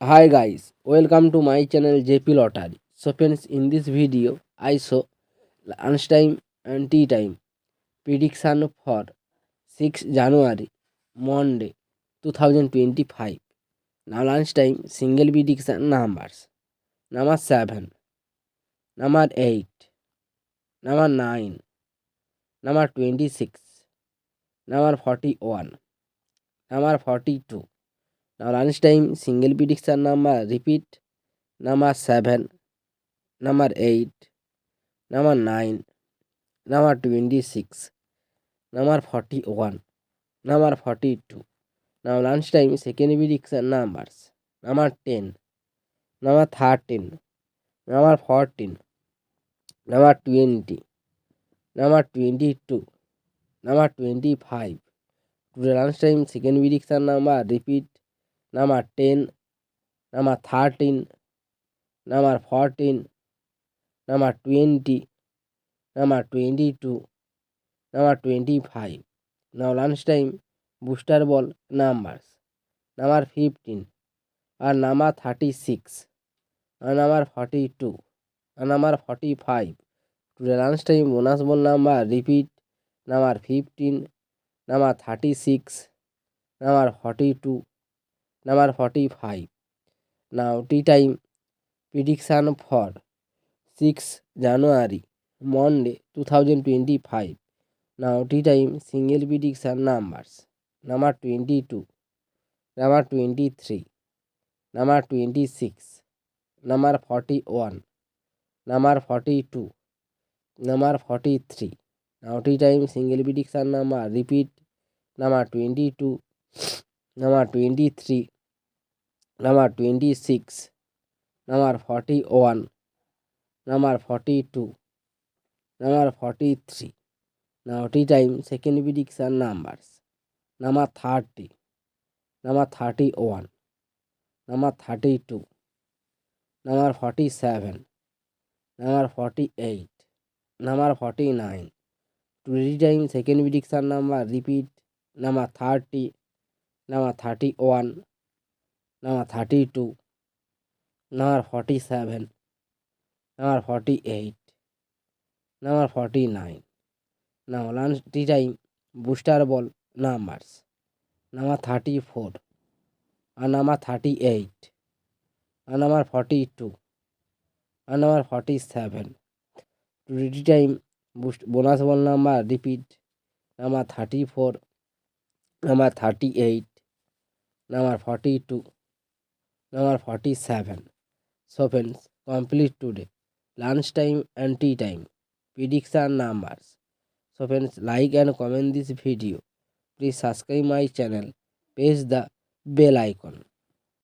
Hi guys, welcome to my channel JP Lottery. So friends, in this video I show lunchtime and tea time prediction for 6 January Monday 2025. Now lunchtime single prediction numbers: number 7, number 8, number 9, number 26, number 41, number 42. Now lunchtime single prediction number repeat: number 7, number 8, number 9, number 26, number 41, number 42. Now lunchtime second prediction numbers: number 10, number 13, number 14, number 20, number 22, number 25. Today lunchtime second prediction number repeat: number 10, number 13, number 14, number 20, number 22, number 25. Now lunchtime booster ball numbers: number 15, and number 36, and number 42, and number 45. Today lunchtime bonus ball number repeat: number 15, number 36, number 42, number 45. Now tea time prediction for 6 January Monday 2025. Now tea time single prediction numbers: number 22, number 23, number 26, number 41, number 42, number 43. Now tea time single prediction number repeat: number 22, number 23, number 26, number 41, number 42, number 43. Now tea time second prediction numbers: number 30, number 31, number 32, number 47, number 48, number 49. Today time second prediction number repeat: number 30, number 31, number 32, number 47, number 48, number 49. Now lunch tea time booster ball numbers: number 34, and number 38, and number 42, and number 47. Today tea time bonus ball number repeat: number 34, number 38, number 42, number 47. So friends, complete today lunchtime and tea time prediction numbers. So friends, like and comment this video. Please subscribe my channel. Press the bell icon.